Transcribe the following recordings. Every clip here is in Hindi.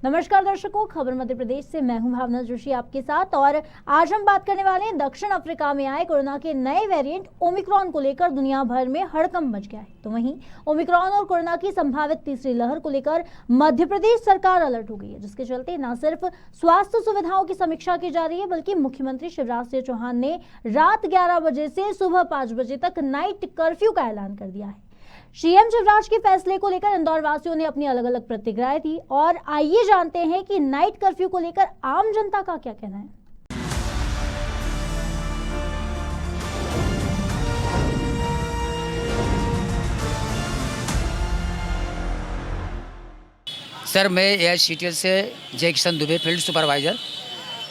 नमस्कार दर्शकों, खबर मध्य प्रदेश से मैं हूं भावना जोशी आपके साथ। और आज हम बात करने वाले हैं दक्षिण अफ्रीका में आए कोरोना के नए वेरिएंट ओमिक्रॉन को लेकर दुनिया भर में हड़कंप मच गया है। तो वहीं ओमिक्रॉन और कोरोना की संभावित तीसरी लहर को लेकर मध्य प्रदेश सरकार अलर्ट हो गई है, जिसके चलते न सिर्फ स्वास्थ्य सुविधाओं की समीक्षा की जा रही है, बल्कि मुख्यमंत्री शिवराज सिंह चौहान ने रात 11 बजे से सुबह 5 बजे तक नाइट कर्फ्यू का ऐलान कर दिया है। सीएम शिवराज के फैसले को लेकर इंदौर वासियों ने अपनी अलग अलग प्रतिक्रियाएं दी और आइए जानते हैं कि नाइट कर्फ्यू को लेकर आम जनता का क्या कहना है। सर, मैं AICTL से जय किशन दुबे, फील्ड सुपरवाइज़र,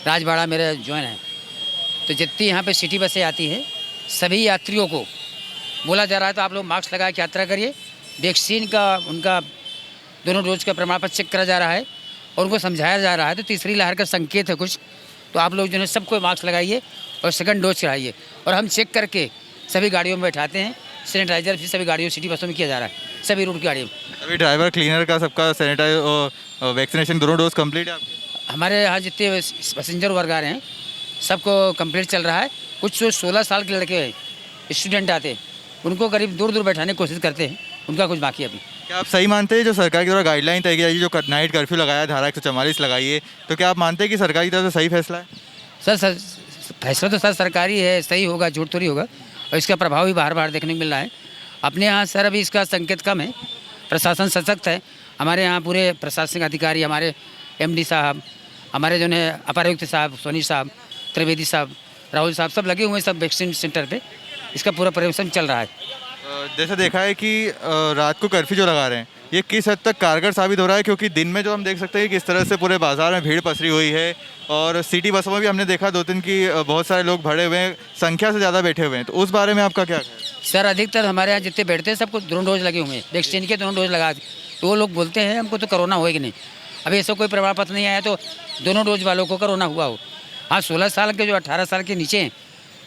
राजबाड़ा मेरा ज्वाइन है। तो जितनी यहाँ पे सिटी बसें आती हैं, सभी यात्रियों को बोला जा रहा है तो आप लोग मास्क लगा के यात्रा करिए। वैक्सीन का उनका दोनों डोज का प्रमाण पत्र चेक करा जा रहा है और उनको समझाया जा रहा है। तो तीसरी लहर का संकेत है कुछ, तो आप लोग जो है सबको मास्क लगाइए और सेकंड डोज कराइए। और हम चेक करके सभी गाड़ियों में बैठाते हैं। सैनिटाइजर भी सभी गाड़ियों सिटी बसों में किया जा रहा है, सभी रूट की गाड़ियों में। अभी ड्राइवर क्लीनर का सबका सैनिटाइज और वैक्सीनेशन दोनों डोज कंप्लीट है आपके? हमारे यहाँ जितने पैसेंजर वर्ग आ रहे हैं सबको कंप्लीट चल रहा है। कुछ जो 16 साल के लड़के स्टूडेंट आते हैं उनको करीब दूर दूर बैठाने की कोशिश करते हैं, उनका कुछ बाकी अभी। क्या आप सही मानते हैं जो सरकार की द्वारा गाइडलाइन तय की जाएगी, जो नाइट कर्फ्यू लगाया धारा 144 लगाई है, तो क्या आप मानते हैं कि सरकार की तरफ से सही फैसला है? सर फैसला तो सर सरकारी है, सही होगा, झूठ थोड़ी होगा। और इसका प्रभाव भी बाहर बाहर देखने को मिल रहा है अपने यहाँ। सर अभी इसका संकेत कम है, प्रशासन सशक्त है। हमारे यहाँ पूरे प्रशासनिक अधिकारी, हमारे MD साहब, हमारे जो है अपर आयुक्त साहब, सोनी साहब, त्रिवेदी साहब, राहुल साहब, सब लगे हुए हैं सब वैक्सीन सेंटर पे। इसका पूरा पर्यवेक्षण चल रहा है। जैसे देखा है कि रात को कर्फ्यू जो लगा रहे हैं ये किस हद तक कारगर साबित हो रहा है, क्योंकि दिन में जो हम देख सकते हैं कि किस तरह से पूरे बाजार में भीड़ पसरी हुई है और सिटी बसों में भी हमने देखा 2-3 की बहुत सारे लोग भरे हुए हैं, संख्या से ज़्यादा बैठे हुए हैं। तो उस बारे में आपका क्या कहना है? सर अधिकतर हमारे यहाँ जितने बैठते हैं सबको दोनों डोज लगे हुए हैं, वैक्सीन के दोनों डोज लगा। तो वो लोग बोलते हैं हमको तो कोरोना होगा कि नहीं। अभी ऐसा कोई प्रमाण पत्र नहीं आया तो दोनों डोज वालों को कोरोना हुआ हो। हाँ, 16 साल के जो 18 साल के नीचे हैं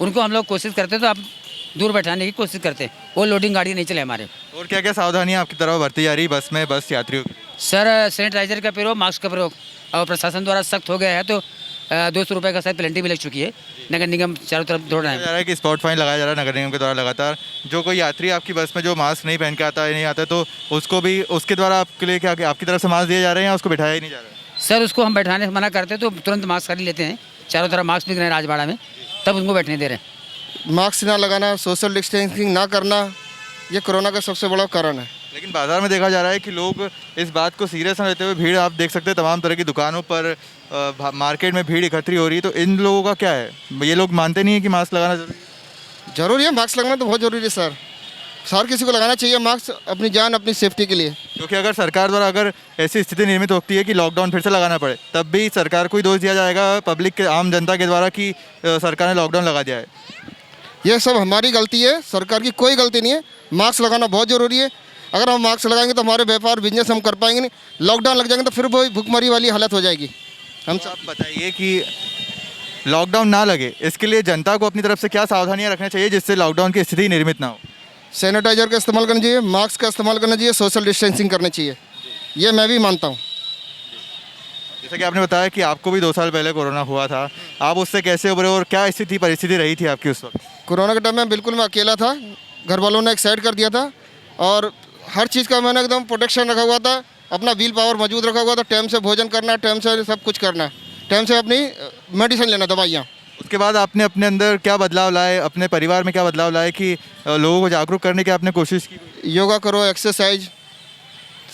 उनको हम लोग कोशिश करते तो आप दूर बैठाने की कोशिश करते हैं, वो लोडिंग गाड़ी नहीं चले हमारे। और क्या क्या सावधानियाँ आपकी तरफ बरती जा रही है बस में, बस यात्रियों की? सर सैनिटाइजर का प्रयोग, मास्क का प्रयोग और प्रशासन द्वारा सख्त हो गया है। तो 200 रुपये का शायद पेनल्टी भी लग चुकी है। नगर निगम चारों तरफ दौड़ रहा है। जा रहा है कि स्पॉट फाइन लगाया जा रहा है नगर निगम के द्वारा लगातार। जो कोई यात्री आपकी बस में जो मास्क नहीं पहन के आता है, नहीं आता, तो उसको भी उसके द्वारा आपके लिए क्या आपकी तरफ से मास्क दिए जा रहे हैं या उसको बैठाया ही नहीं जा रहा है? सर उसको हम बैठाने से मना करते तो तुरंत मास्क खरीद लेते हैं। चारों तरफ मास्क बिक रहे हैं राजबाड़ा में, तब उनको बैठने दे रहे हैं। मास्क ना लगाना, सोशल डिस्टेंसिंग ना करना, ये कोरोना का सबसे बड़ा कारण है। लेकिन बाजार में देखा जा रहा है कि लोग इस बात को सीरियस न लेते हुए भीड़ आप देख सकते हैं तमाम तरह की दुकानों पर, मार्केट में भीड़ इकट्ठी हो रही है। तो इन लोगों का क्या है? ये लोग मानते नहीं है कि मास्क लगाना जरूरी है? जरूरी है, मास्क लगाना तो बहुत ज़रूरी है सर। हर किसी को लगाना चाहिए मास्क, अपनी जान अपनी सेफ्टी के लिए। क्योंकि अगर सरकार द्वारा अगर ऐसी स्थिति निर्मित होती है कि लॉकडाउन फिर से लगाना पड़े, तब भी सरकार को ही दोष दिया जाएगा पब्लिक के, आम जनता के द्वारा, कि सरकार ने लॉकडाउन लगा दिया है। ये सब हमारी गलती है, सरकार की कोई गलती नहीं है। मास्क लगाना बहुत ज़रूरी है। अगर हम मास्क लगाएंगे तो हमारे व्यापार बिजनेस हम कर पाएंगे नहीं। लॉकडाउन लग जाएंगे तो फिर वही भुखमरी वाली हालत हो जाएगी। हम आप बताइए कि लॉकडाउन ना लगे इसके लिए जनता को अपनी तरफ से क्या सावधानियां रखनी चाहिए जिससे लॉकडाउन की स्थिति निर्मित ना हो? सैनिटाइजर का इस्तेमाल करना चाहिए, मास्क का इस्तेमाल करना चाहिए, सोशल डिस्टेंसिंग करनी चाहिए। ये मैं भी मानता हूँ। जैसा कि आपने बताया कि आपको भी 2 साल पहले कोरोना हुआ था, आप उससे कैसे उभरे और क्या परिस्थिति रही थी आपकी उस वक्त? कोरोना के टाइम में बिल्कुल मैं अकेला था, घर वालों ने एक साइड कर दिया था और हर चीज़ का मैंने एकदम प्रोटेक्शन रखा हुआ था। अपना विल पावर मौजूद रखा हुआ था। टाइम से भोजन करना, टाइम से सब कुछ करना, टाइम से अपनी मेडिसिन लेना, दवाइयाँ। उसके बाद आपने अपने अंदर क्या बदलाव लाए, अपने परिवार में क्या बदलाव लाए कि लोगों को जागरूक करने की आपने कोशिश की? योगा करो, एक्सरसाइज,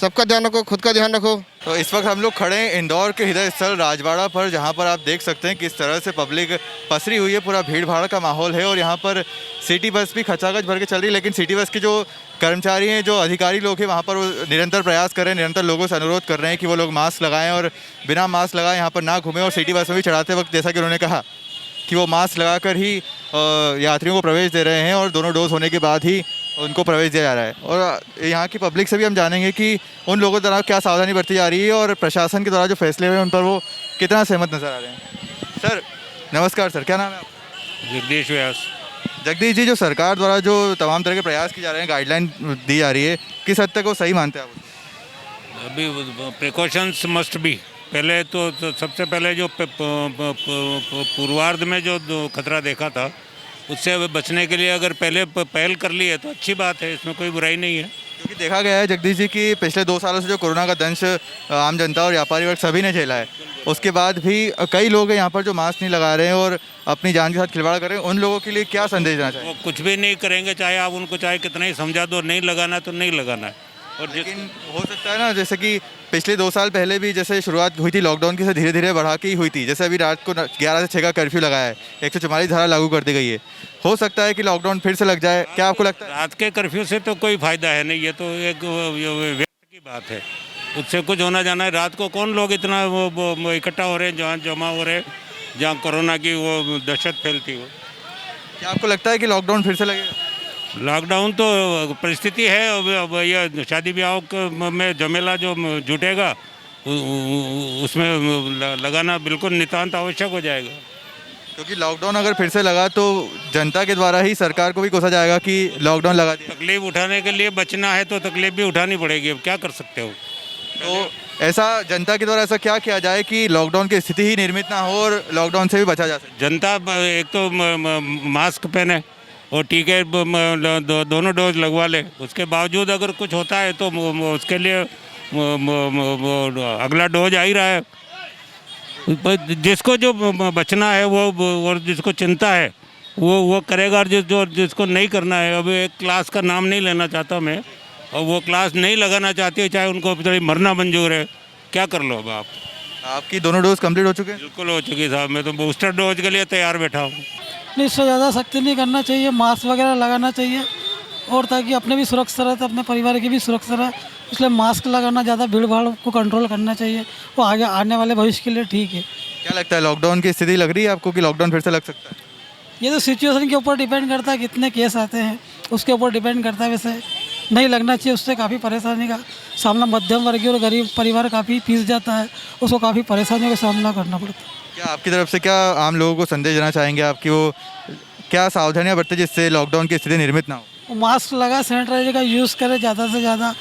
सबका ध्यान रखो, खुद का ध्यान रखो। तो इस वक्त हम लोग खड़े हैं इंदौर के हृदय स्थल राजबाड़ा पर, जहां पर आप देख सकते हैं किस तरह से पब्लिक पसरी हुई है, पूरा भीड़ भाड़ का माहौल है। और यहां पर सिटी बस भी खचाखच भर के चल रही है, लेकिन सिटी बस के जो कर्मचारी हैं, जो अधिकारी लोग हैं, वहाँ पर वो निरंतर प्रयास कर रहे हैं, निरंतर लोगों से अनुरोध कर रहे हैं कि वो लोग मास्क लगाएं और बिना मास्क लगाए यहाँ पर ना घूमें। और सिटी बस में भी चढ़ाते वक्त जैसा कि उन्होंने कहा कि वो मास्क लगाकर ही यात्रियों को प्रवेश दे रहे हैं और दोनों डोज होने के बाद ही उनको प्रवेश दिया जा रहा है। और यहाँ की पब्लिक से भी हम जानेंगे कि उन लोगों द्वारा क्या सावधानी बरती जा रही है और प्रशासन के द्वारा जो फैसले हुए उन पर वो कितना सहमत नजर आ रहे हैं। सर नमस्कार सर, क्या नाम है आपका? जगदीश व्यास। जगदीश जी, जो सरकार द्वारा जो तमाम तरह के प्रयास किए जा रहे हैं, गाइडलाइन दी जा रही है, किस हद तक वो सही मानते हैं आप? अभी प्रिकॉशंस मस्ट बी, पहले तो सबसे पहले जो पूर्वार्ध में जो खतरा देखा था उससे बचने के लिए अगर पहले पहल कर ली है तो अच्छी बात है, इसमें कोई बुराई नहीं है। क्योंकि देखा गया है जगदीश जी कि पिछले 2 सालों से जो कोरोना का दंश आम जनता और व्यापारी वर्ग सभी ने झेला है, उसके बाद भी कई लोग हैं यहाँ पर जो मास्क नहीं लगा रहे हैं और अपनी जान के साथ खिलवाड़ कर रहे हैं। उन लोगों के लिए क्या संदेश देना चाहिए? वो कुछ भी नहीं करेंगे, चाहे आप उनको चाहे कितना ही समझा दो, नहीं लगाना तो नहीं लगाना है। और लेकिन हो सकता है ना, जैसे कि पिछले 2 साल पहले भी जैसे शुरुआत हुई थी लॉकडाउन की, से धीरे धीरे बढ़ा के ही हुई थी। जैसे अभी रात को 11 से 6 का कर्फ्यू लगाया है, 144 धारा लागू कर दी गई है। हो सकता है कि लॉकडाउन फिर से लग जाए, क्या आपको लगता है? रात के कर्फ्यू से तो कोई फायदा है नहीं, ये तो एक व्यर्थ की बात है, उससे कुछ होना जाना है। रात को कौन लोग इतना वो इकट्ठा हो रहे हैं, जहाँ जमा हो रहे हैं, जहाँ कोरोना की वो दहशत फैलती हो। क्या आपको लगता है कि लॉकडाउन फिर से लगेगा? लॉकडाउन तो परिस्थिति है, अब ये शादी ब्याह में झमेला जो जुटेगा उसमें लगाना बिल्कुल नितांत आवश्यक हो जाएगा। क्योंकि लॉकडाउन अगर फिर से लगा तो जनता के द्वारा ही सरकार को भी कोसा जाएगा कि लॉकडाउन लगा दिया। तकलीफ उठाने के लिए बचना है तो तकलीफ भी उठानी पड़ेगी, अब क्या कर सकते हो। तो ऐसा जनता के द्वारा ऐसा क्या किया जाए कि लॉकडाउन की स्थिति ही निर्मित ना हो और लॉकडाउन से भी बचा जा सके? जनता एक तो मास्क पहने और टीके दोनों डोज लगवा ले, उसके बावजूद अगर कुछ होता है तो उसके लिए अगला डोज आ ही रहा है। जिसको जो बचना है वो और जिसको चिंता है वो करेगा, और जिसको नहीं करना है, अब एक क्लास का नाम नहीं लेना चाहता मैं, और वो क्लास नहीं लगाना चाहती है, चाहे उनको थोड़ी मरना मंजूर है, क्या कर लो। अब आपकी दोनों डोज कंप्लीट हो चुके हैं? बिल्कुल हो चुकी साहब, मैं तो बूस्टर डोज के लिए तैयार बैठा हूँ। नहीं, इससे ज़्यादा सख्ती नहीं करना चाहिए, मास्क वगैरह लगाना चाहिए, और ताकि अपने भी सुरक्षित रहे तो अपने परिवार की भी सुरक्षित रहे, इसलिए मास्क लगाना, ज़्यादा भीड़ भाड़ को कंट्रोल करना चाहिए, वो आगे आने वाले भविष्य के लिए ठीक है। क्या लगता है लॉकडाउन की स्थिति लग रही है आपको कि लॉकडाउन फिर से लग सकता है? ये तो सिचुएशन के ऊपर डिपेंड करता है, कितने केस आते हैं उसके ऊपर डिपेंड करता है। वैसे नहीं लगना चाहिए, उससे काफ़ी परेशानी का सामना मध्यम वर्गीय और गरीब परिवार काफ़ी पीस जाता है, उसको काफ़ी परेशानियों का सामना करना पड़ता है। क्या आपकी तरफ से क्या आम लोगों को संदेश देना चाहेंगे आपकी, वो क्या सावधानियां बरतें जिससे लॉकडाउन की स्थिति निर्मित ना हो? मास्क लगा, सैनिटाइजर का यूज़ करें, ज़्यादा से ज़्यादा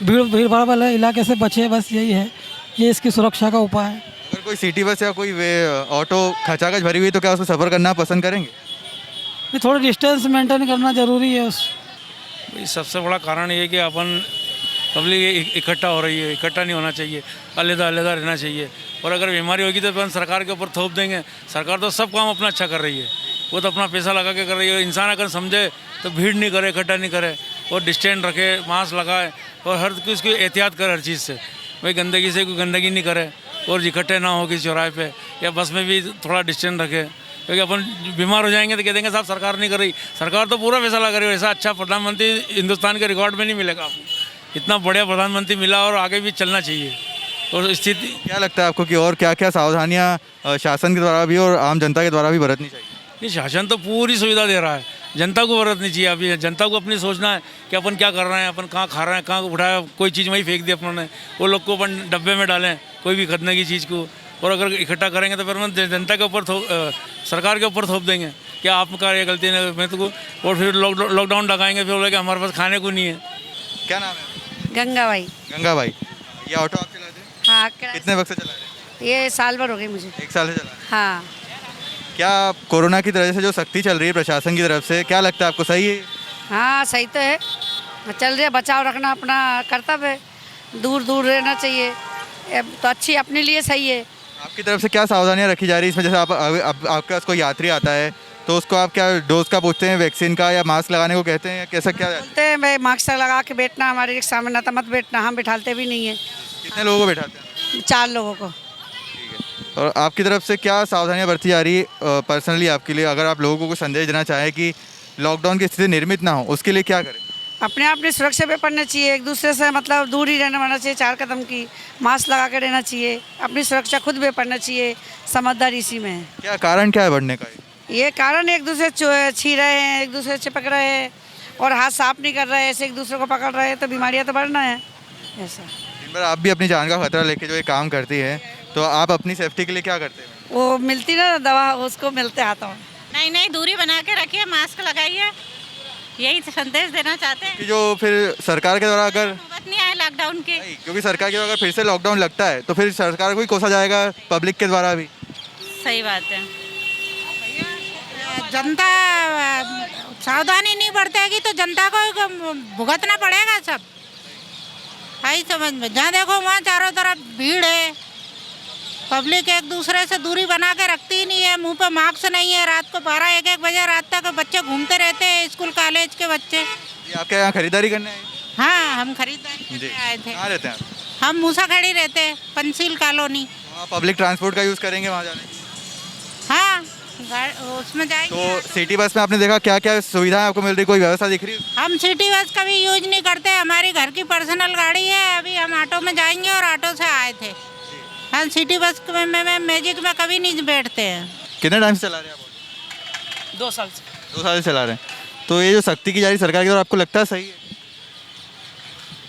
भीड़ भाड़ वाले इलाके से बचे, बस यही है, ये इसकी सुरक्षा का उपाय है। अगर कोई सिटी बस या कोई ऑटो खचाखच भरी हुई तो क्या उसमें सफ़र करना पसंद करेंगे? ये थोड़ा डिस्टेंस मेंटेन करना ज़रूरी है। सबसे बड़ा कारण ये है कि अपन पब्लिक इकट्ठा हो रही है, इकट्ठा नहीं होना चाहिए, अलग-अलग रहना चाहिए। और अगर बीमारी होगी तो अपन सरकार के ऊपर थोप देंगे। सरकार तो सब काम अपना अच्छा कर रही है, वो तो अपना पैसा लगा के कर रही है। इंसान अगर समझे तो भीड़ नहीं करे, इकट्ठा नहीं करे, और डिस्टेंस रखे, मास्क लगाए, और हर किसी एहतियात करे हर चीज़ से, भाई गंदगी से कोई गंदगी नहीं करे, और इकट्ठे ना हो किसी चौराहे पे या बस में भी थोड़ा डिस्टेंस रखे। क्योंकि अपन बीमार हो जाएंगे तो कह देंगे साहब सरकार नहीं कर रही, सरकार तो पूरा पैसा लगा रही है। ऐसा अच्छा प्रधानमंत्री हिंदुस्तान के रिकॉर्ड में नहीं मिलेगा आपको, इतना बढ़िया प्रधानमंत्री मिला, और आगे भी चलना चाहिए। और स्थिति क्या लगता है आपको कि और क्या क्या सावधानियां शासन के द्वारा भी और आम जनता के द्वारा भी बरतनी चाहिए? नहीं, शासन तो पूरी सुविधा दे रहा है, जनता को बरतनी चाहिए। अभी जनता को अपनी सोचना है कि अपन क्या कर रहे हैं, अपन कहाँ खा रहे हैं, कहाँ उठाया कोई चीज़ वहीं फेंक दी अपनों ने, वो लोग को अपन डब्बे में डालें कोई भी खरीदने की चीज़ को, और अगर इकट्ठा करेंगे तो फिर हम जनता के ऊपर सरकार के ऊपर थोप देंगे कि आपका ये गलती है मैं तो, और फिर लॉकडाउन लगाएंगे, फिर बोलेंगे हमारे पास खाने को नहीं है। क्या नाम है? गंगा भाई। गंगा भाई, ये ऑटो आप चलाते हैं? हाँ, कितने वक्त से चला रहे हैं? ये साल भर हो गई मुझे। 1 साल से चला रहे हैं। हाँ, क्या कोरोना की तरह से जो सख्ती चल रही है प्रशासन की तरफ से, क्या लगता है आपको सही है? हाँ सही तो है, चल रही है, बचाव रखना अपना कर्तव्य है, दूर दूर रहना चाहिए, तो अच्छी अपने लिए सही है। आपकी तरफ से क्या सावधानियां रखी जा रही है इसमें? जैसे आपके पास कोई यात्री आता है तो उसको आप क्या डोज का पूछते हैं, वैक्सीन का, या मास्क लगाने को कहते हैं, कैसा क्या? बोलते हैं भाई मास्क लगा के बैठना, हमारे रिक्शा में ना तो मत बैठना, हम बिठाते भी नहीं है। कितने लोगों को बैठाते हैं? 4 लोगों को। और आपकी तरफ से क्या सावधानियां बरती जा रही है पर्सनली आपके लिए? अगर आप लोगों को संदेश देना चाहें कि लॉकडाउन की स्थिति निर्मित ना हो, उसके लिए क्या करें? अपने अपनी सुरक्षा पे पड़ना चाहिए, एक दूसरे से मतलब दूर ही रहना चाहिए, 4 कदम की, मास्क लगा के रहना चाहिए, अपनी सुरक्षा खुद पे पड़ना चाहिए, समझदारी इसी में है। क्या कारण क्या है बढ़ने का? ये कारण एक दूसरे छी रहे हैं, एक दूसरे से चिपक रहे हैं, और हाथ साफ नहीं कर रहे हैं, ऐसे एक दूसरे को पकड़ रहे हैं, तो बीमारियां तो बढ़ना है। ऐसा दिन भर आप भी अपनी जान का खतरा लेके जो ये काम करती है, तो आप अपनी सेफ्टी के लिए क्या करते हैं? वो मिलती ना दवा, उसको मिलते हाथों में। नहीं, दूरी बना के रखिए, मास्क लगाइए, यही संदेश देना चाहते हैं। कि जो फिर सरकार के द्वारा अगर बात नहीं है लॉकडाउन की। नहीं, क्योंकि सरकार की अगर फिर से लॉकडाउन लगता है तो फिर सरकार को ही कोसा जाएगा पब्लिक के द्वारा भी। सही बात है। जनता सावधानी नहीं बरतेगी तो जनता को भुगतना पड़ेगा सब। आई समझ में, जहाँ देखो वहाँ चारों तरफ भीड़ है, पब्लिक एक दूसरे से दूरी बना के रखती ही नहीं है, मुंह पे मास्क नहीं है। रात को 12-1 बजे रात तक बच्चे घूमते रहते हैं, स्कूल कॉलेज के बच्चे। ये आपके यहाँ खरीदारी करने आए? हाँ, हम खरीदारी करने आए थे। कहाँ रहते हैं आप? हम मूसाखेड़ी रहते हैं, पंसील कॉलोनी। वहाँ पब्लिक ट्रांसपोर्ट का यूज़ करेंगे वहाँ जाने के लिए? हाँ, उसमें जाएंगे। तो सिटी बस में आपने देखा क्या क्या सुविधाएं आपको मिल रही, कोई व्यवस्था दिख रही है? हम सिटी बस कभी यूज नहीं करते, हमारी घर की पर्सनल गाड़ी है। अभी हम ऑटो में जाएंगे और ऑटो से आए थे। हम सिटी बस में मैजिक में कभी नहीं बैठते हैं। कितने टाइम से चला रहे हैं आप? 2 साल से। 2 साल से चला रहे हैं। तो ये जो सख्ती की जा रही सरकार की तरफ, आपको लगता है सही है?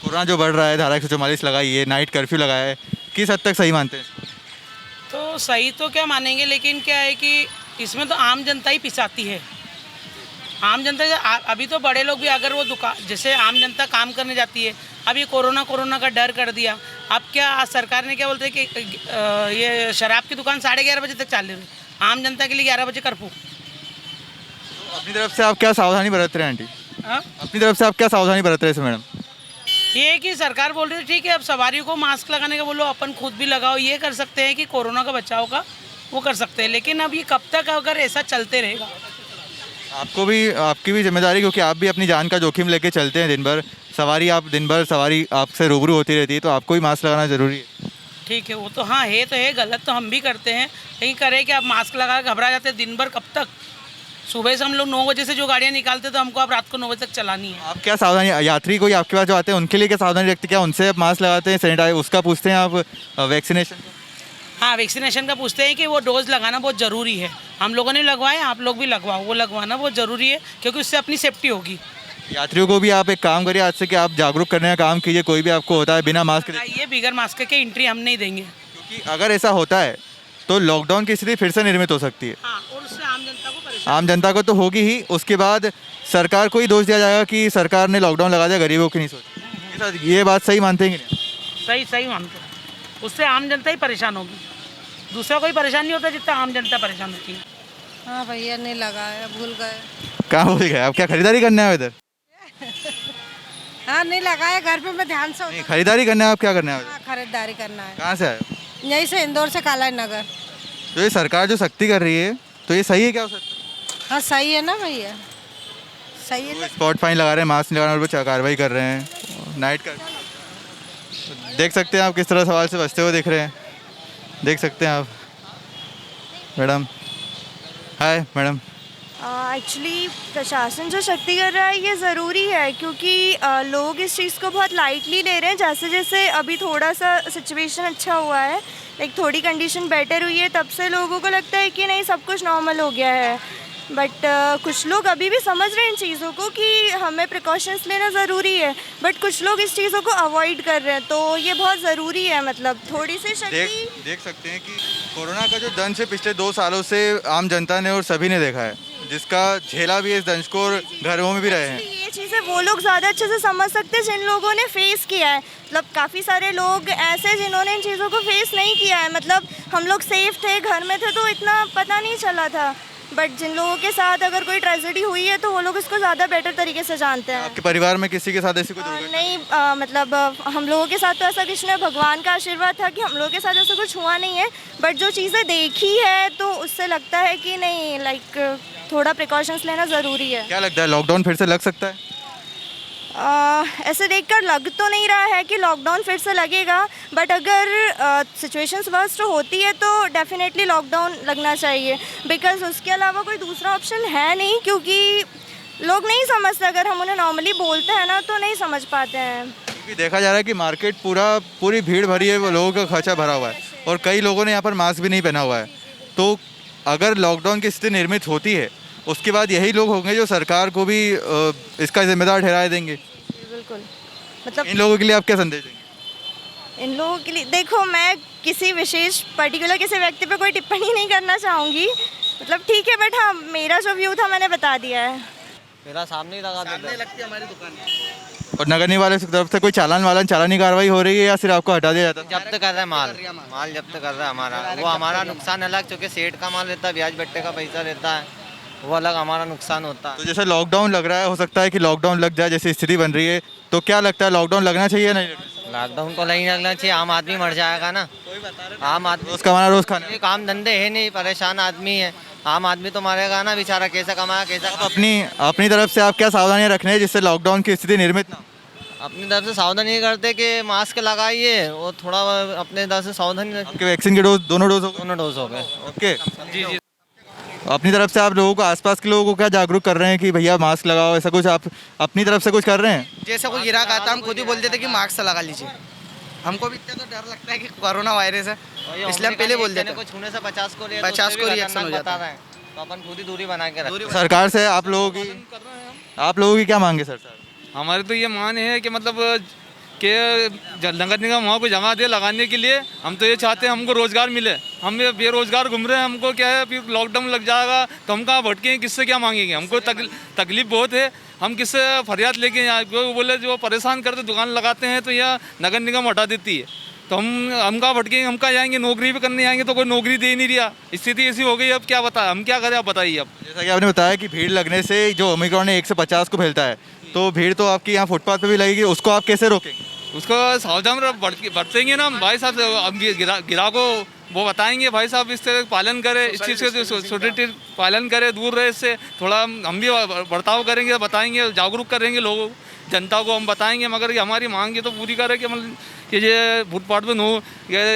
कोरोना जो बढ़ रहा है, धारा 144 लगाई है, नाइट कर्फ्यू लगाया है, किस हद तक सही मानते हैं? तो सही तो क्या मानेंगे, लेकिन क्या है कि इसमें तो आम जनता ही पिसाती है। आम जनता अभी तो बड़े लोग भी अगर वो दुकान, जैसे आम जनता काम करने जाती है, अभी कोरोना का डर कर दिया। अब क्या सरकार ने क्या बोलते हैं कि ये शराब की दुकान 11:30 बजे तक चालू है, आम जनता के लिए 11 बजे कर्फ्यू। अपनी तरफ से आप क्या सावधानी बरत रहे हैं आंटी? हाँ, अपनी तरफ से आप क्या सावधानी बरत रहे हैं मैडम? ये है कि सरकार बोल रही है ठीक है, अब सवारियों को मास्क लगाने का बोलो, अपन खुद भी लगाओ, ये कर सकते हैं कि कोरोना का बचाव का वो कर सकते हैं। लेकिन अब ये कब तक अगर ऐसा चलते रहेगा? आपको भी, आपकी भी जिम्मेदारी, क्योंकि आप भी अपनी जान का जोखिम लेके चलते हैं दिन भर सवारी, आप दिन भर सवारी आपसे रूबरू होती रहती है, तो आपको भी मास्क लगाना ज़रूरी है। ठीक है, वो तो हाँ है, तो है, गलत तो हम भी करते हैं, लेकिन करें कि आप मास्क लगा के घबरा जाते हैं दिन भर। कब तक? सुबह से हम लोग 9 बजे से जो गाड़ियाँ निकालते तो हमको अब रात को 9 बजे तक चलानी है। आप क्या सावधानी, यात्री कोई आपके पास जो आते हैं उनके लिए क्या सावधानी रखते हैं? क्या उनसे आप मास्क लगाते हैं, सैनिटाइज उसका पूछते हैं आप, वैक्सीनेशन? हाँ, वैक्सीनेशन का पूछते हैं कि वो डोज लगाना बहुत ज़रूरी है। हम लोगों ने लगवाए, आप लोग भी लगवाओ, वो लगवाना बहुत ज़रूरी है, क्योंकि उससे अपनी सेफ्टी होगी। यात्रियों को भी आप एक काम करिए आज से कि आप जागरूक करने का काम कीजिए, कोई भी आपको होता है बिना मास्क के, ये बिगर मास्क के एंट्री हम नहीं देंगे, क्योंकि अगर ऐसा होता है तो लॉकडाउन की स्थिति फिर से निर्मित हो सकती है। हाँ, और उससे आम जनता को परेशान। आम जनता को तो होगी ही, उसके बाद सरकार को ही दोष दिया जाएगा कि सरकार ने लॉकडाउन लगा दिया, गरीबों की नहीं सोची। ये बात सही मानते हैं कि नहीं? सही मानते हैं, उससे आम जनता ही परेशान होगी, दूसरा कोई परेशान नहीं होता जितना आम जनता परेशान होती है। हाँ भैया, नहीं लगाया, भूल गए। कहाँ भूल गए? आप क्या खरीदारी करने आए इधर? हाँ, नहीं लगाया, घर पे मैं ध्यान से नहीं, खरीदारी करने आप क्या करने आए? हाँ, खरीदारी करना है। कहाँ से आए? यहीं से, इंदौर से काला नगर। तो ये सरकार जो सख्ती कर रही है तो ये सही है क्या हो सकता है? हाँ, सही है ना भैया, सही है। स्पॉट फाइन लगा रहे हैं, मास्क नहीं लगाने पर कार्रवाई कर रहे हैं, नाइट का देख सकते हैं आप किस तरह सवाल से बचते हुए दिख रहे हैं, देख सकते हैं आप। Madam, hi madam. एक्चुअली प्रशासन जो सख्ती कर रहा है ये ज़रूरी है, क्योंकि लोग इस चीज़ को बहुत लाइटली ले रहे हैं। जैसे जैसे अभी थोड़ा सा सिचुएशन अच्छा हुआ है, लाइक थोड़ी कंडीशन बेटर हुई है, तब से लोगों को लगता है कि नहीं सब कुछ नॉर्मल हो गया है। बट कुछ लोग अभी भी समझ रहे हैं इन चीज़ों को कि हमें प्रिकॉशंस लेना ज़रूरी है, बट कुछ लोग इस चीज़ों को अवॉइड कर रहे हैं, तो ये बहुत ज़रूरी है। मतलब थोड़ी सी शक्ति देख सकते हैं कि कोरोना का जो दंश है पिछले 2 सालों से आम जनता ने और सभी ने देखा है, जिसका झेला भी इस दंश को और घरों में भी रहे हैं। ये चीज़ें वो लोग ज़्यादा अच्छे से समझ सकते हैं जिन लोगों ने फेस किया है। मतलब काफ़ी सारे लोग ऐसे जिन्होंने इन चीज़ों को फेस नहीं किया है, मतलब हम लोग सेफ थे, घर में थे, तो इतना पता नहीं चला था। बट जिन लोगों के साथ अगर कोई ट्रेजेडी हुई है तो वो लोग इसको ज़्यादा बेटर तरीके से जानते हैं। आपके परिवार में किसी के साथ ऐसी कोई दुर्घटना? नहीं, मतलब हम लोगों के साथ तो ऐसा कुछ नहीं, भगवान का आशीर्वाद था कि हम लोगों के साथ ऐसा कुछ हुआ नहीं है। बट जो चीज़ें देखी है तो उससे लगता है कि नहीं, लाइक थोड़ा प्रिकॉशंस लेना ज़रूरी है। क्या लगता है लॉकडाउन फिर से लग सकता है? ऐसे देखकर लग तो नहीं रहा है कि लॉकडाउन फिर से लगेगा, बट अगर सिचुएशंस वर्स्ट होती है तो डेफिनेटली लॉकडाउन लगना चाहिए, बिकॉज उसके अलावा कोई दूसरा ऑप्शन है नहीं, क्योंकि लोग नहीं समझते। अगर हम उन्हें नॉर्मली बोलते हैं ना तो नहीं समझ पाते हैं। क्योंकि देखा जा रहा है कि मार्केट पूरी भीड़ भरी है, वो लोगों का खर्चा भरा हुआ है और कई लोगों ने यहाँ पर मास्क भी नहीं पहना हुआ है। तो अगर लॉकडाउन की स्थिति निर्मित होती है उसके बाद यही लोग होंगे जो सरकार को भी इसका जिम्मेदार ठहराए देंगे। बिल्कुल, मतलब इन लोगों के लिए आप क्या संदेश देंगे? इन लोगों के लिए देखो, मैं किसी विशेष पर्टिकुलर किसी व्यक्ति पे कोई टिप्पणी नहीं करना चाहूँगी, मतलब ठीक है, बट हाँ मेरा जो व्यू था मैंने बता दिया है। मेरा सामने ही लगा देते हैं। लगती है हमारी दुकान। और नगर निगम वाले की तरफ से कोई चालानी कार्रवाई हो रही है या सिर्फ आपको हटा दिया जाता है? जब्त कर रहा है माल जब्त कर रहा है हमारा। वो हमारा नुकसान अलग, क्योंकि सेठ का माल लेता है, ब्याज बट्टे का पैसा लेता है, वो अलग हमारा नुकसान होता है। तो जैसे लॉकडाउन लग रहा है, हो सकता है कि लॉकडाउन लग जाए जैसी स्थिति बन रही है, तो क्या लगता है लॉकडाउन लगना चाहिए या नहीं लगना? लॉकडाउन को नहीं लगना चाहिए, आम आदमी मर जाएगा ना। आम आदमी रोज कमाना रोज खाना। ये काम धंधे है नहीं, परेशान आदमी है, आम आदमी तो मरेगा ना बेचारा, कैसे कमाया कैसे आप अपनी तरफ से आप क्या सावधानियां रखने हैं जिससे लॉकडाउन की स्थिति निर्मित ना हो? अपनी तरफ से सावधानी ये करते कि मास्क लगाइए और थोड़ा अपने तरफ से सावधानी आपके वैक्सीन के डोज दोनों डोज हो गए? दोनों डोज हो गए। ओके जी। अपनी तरफ से आप लोगों को, आसपास के लोगों को क्या जागरूक कर रहे हैं कि भैया मास्क लगाओ, ऐसा कुछ आप अपनी तरफ से कुछ कर रहे हैं? जैसे कोई गिराक आता हम खुद ही बोलते थे कि मास्क लगा लीजिए। हमको भी इतना तो डर लगता है कि कोरोना वायरस है, इसलिए हम पहले बोल देते हैं। छूने से 50 को रिएक्शन हो जाता है, तो अपन खुद ही दूरी बना के रखते हैं। सरकार से आप लोगों की क्या मांगे सर? हमारी तो ये मान है कि मतलब कि नगर निगम वहाँ को जगह दे लगाने के लिए। हम तो ये चाहते हैं हमको रोज़गार मिले, हम ये बेरोज़गार घूम रहे हैं, हमको क्या है फिर लॉकडाउन लग जाएगा तो हम कहाँ भटकेंगे, किससे क्या मांगेंगे? हमको तकलीफ बहुत है, हम किससे फरियाद लेके यहाँ बोले जो परेशान करते दुकान लगाते हैं तो यह नगर निगम हटा देती है, तो हम कहाँ भटकेंगे, हम कहाँ जाएंगे? नौकरी भी करने जाएंगे तो कोई नौकरी दे ही नहीं रहा। स्थिति ऐसी हो गई, अब क्या बताएं, हम क्या करें आप बताइए। अब जैसा कि आपने बताया कि भीड़ लगने से जो ओमिक्रॉन है 1 से 50 को फैलता है, तो भीड़ तो आपकी यहाँ फुटपाथ पे भी लगेगी, उसको आप कैसे रोकेंगे? उसको सावधान बरतेंगे ना भाई साहब, अब गिरा को वो बताएंगे भाई साहब इस तरह पालन करें, इस चीज़ के छोटे पालन करें, दूर रहे इससे। थोड़ा हम भी बर्ताव करेंगे, बताएंगे, जागरूक करेंगे लोगों जनता को, हम बताएंगे। मगर ये हमारी मांग ये तो पूरी करें कि मतलब कि ये फुटपाथ पे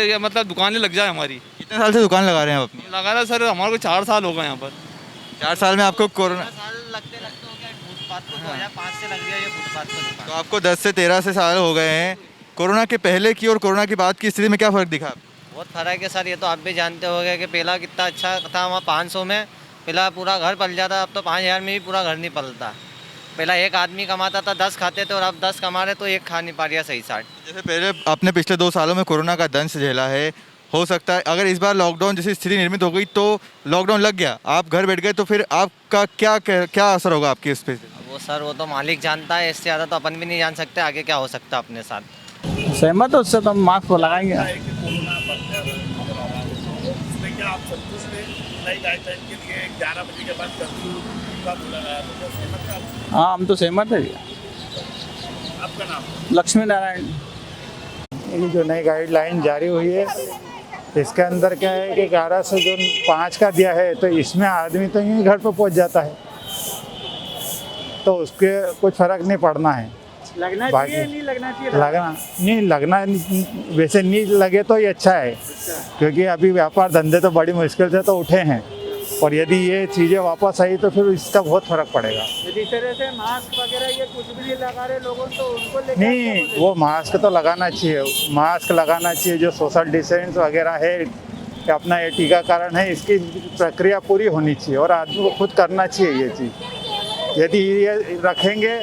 ये मतलब दुकानें लग जाए हमारी। कितने साल से दुकान लगा रहे हैं आप अपनी? लगा रहा सर हमारे को 4 साल हो गए यहाँ पर। 4 साल में आपको कोरोना लगते हो गया फुटपाथ को, 2005 से लग गया ये फुटपाथ को। तो आपको 10 से 13 से साल हो गए हैं। कोरोना के पहले की और कोरोना के बाद की स्थिति में क्या फ़र्क दिखा? बहुत फर्क है सर, ये तो आप भी जानते होंगे कि पहला कितना अच्छा था, वहाँ 500 में पहला पूरा घर पल जाता, अब तो 5000 में भी पूरा घर नहीं पलता। पहला एक आदमी कमाता था 10 खाते थे, और अब 10 कमा रहे तो एक खा नहीं पा रहा सही साठ। जैसे पहले आपने पिछले 2 सालों में कोरोना का दंश झेला है, हो सकता है अगर इस बार लॉकडाउन जैसी स्थिति निर्मित हो गई तो लॉकडाउन लग गया, आप घर बैठ गए, तो फिर आपका क्या असर होगा आपकी इस पे? वो सर वो तो मालिक जानता है, इससे ज़्यादा तो अपन भी नहीं जान सकते आगे क्या हो सकता है अपने साथ। सहमत हो उससे, तो हम मास्क लगाएंगे। हाँ हम तो सहमत है। आपका नाम? लक्ष्मी नारायण। ये जो नई गाइडलाइन जारी हुई है इसके अंदर क्या है कि 11 से जो 5 का दिया है, तो इसमें आदमी तो यूँ घर पर पहुंच जाता है, तो उसके कुछ फर्क नहीं पड़ना है। लगना चाहिए नहीं लगना चाहिए? लगना वैसे नहीं लगे तो ये अच्छा है, क्योंकि अभी व्यापार धंधे तो बड़ी मुश्किल से तो उठे हैं, और यदि ये चीज़ें वापस आई तो फिर इसका बहुत फर्क पड़ेगा। यदि इस तरह से मास्क वगैरह ये कुछ भी नहीं लगा रहे लोगों तो उनको लेकर नहीं, वो मास्क तो लगाना चाहिए, मास्क लगाना चाहिए। जो सोशल डिस्टेंस वगैरह है, अपना ये टीकाकरण है, इसकी प्रक्रिया पूरी होनी चाहिए और आदमी को खुद करना चाहिए ये चीज़। यदि ये रखेंगे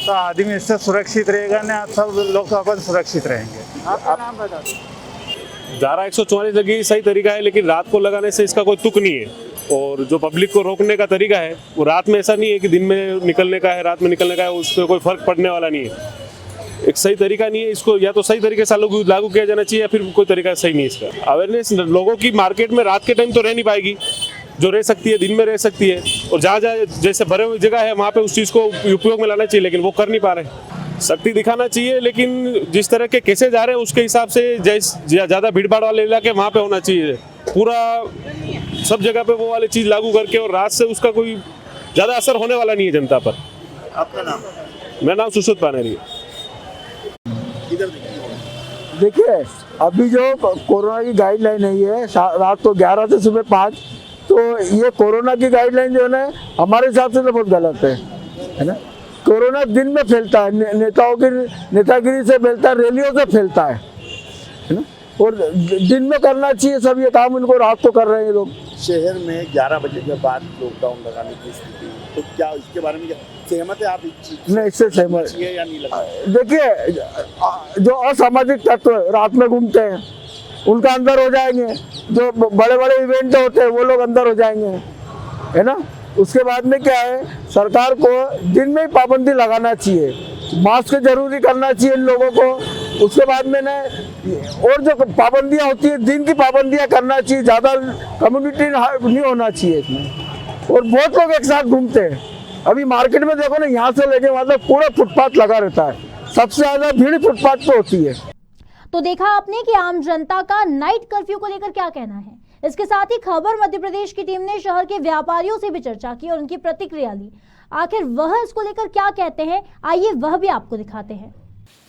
तो आदमी इससे सुरक्षित रहेगा ना, सब लोग अपन सुरक्षित रहेंगे। आपका नाम बता दो। धारा 144 लगी सही तरीका है, लेकिन रात को लगाने से इसका कोई तुक नहीं है। और जो पब्लिक को रोकने का तरीका है वो रात में ऐसा नहीं है कि दिन में निकलने का है, रात में निकलने का है, उस पर कोई फर्क पड़ने वाला नहीं है। एक सही तरीका नहीं है, इसको या तो सही तरीके से लागू किया जाना चाहिए या फिर कोई तरीका सही नहीं है इसका। अवेयरनेस लोगों की मार्केट में रात के टाइम तो रह नहीं पाएगी, जो रह सकती है दिन में रह सकती है, और जहाँ जैसे भरे हुई जगह है वहाँ पे उस चीज़ को उपयोग में लाना चाहिए, लेकिन वो कर नहीं पा रहे। सख्ती दिखाना चाहिए, लेकिन जिस तरह के केसेज आ रहे हैं उसके हिसाब से ज़्यादा भीड़ भाड़ वाले इलाके वहाँ पे होना चाहिए, पूरा सब जगह पे वो वाली चीज़ लागू करके, और रात से उसका कोई ज़्यादा असर होने वाला नहीं है जनता पर। आपका नाम? मेरा नाम सुशोत पानेरी। देखिए अभी जो कोरोना की गाइडलाइन नहीं है रात को 11 से सुबह 5, तो ये कोरोना की गाइडलाइन जो है ना हमारे हिसाब से तो बहुत गलत है ना। कोरोना दिन में फैलता है, नेताओं की नेतागिरी से फैलता है, रैलियों से फैलता है ना, और दिन में करना चाहिए सब ये काम, उनको रात को कर रहे हैं लोग। शहर में 11 बजे के बाद लॉकडाउन लगाने की स्थिति, तो क्या इसके बारे में सहमत है आप? नहीं, इससे सहमत या नहीं लगा? देखिए जो असामाजिक तत्व रात में घूमते हैं उनका अंदर हो जाएंगे, जो बड़े बड़े इवेंट होते हैं वो लोग अंदर हो जाएंगे, है ना। उसके बाद में क्या है, सरकार को दिन में ही पाबंदी लगाना चाहिए, मास्क जरूरी करना चाहिए इन लोगों को। उसके बाद में ना और जो पाबंदियां होती है, दिन की पाबंदियां करना चाहिए, ज़्यादा कम्युनिटी नहीं होना चाहिए इसमें। और बहुत लोग एक साथ घूमते हैं। अभी मार्केट में देखो ना, यहाँ से लेके वहाँ तक पूरा फुटपाथ लगा रहता है। सबसे ज़्यादा भीड़ फुटपाथ पे होती है। तो देखा आपने कि आम जनता का नाइट कर्फ्यू को लेकर क्या कहना है। इसके साथ ही खबर मध्य प्रदेश की टीम ने शहर के व्यापारियों से भी चर्चा की और उनकी प्रतिक्रिया ली। आखिर वह इसको लेकर क्या कहते हैं, आइए वह भी आपको दिखाते हैं।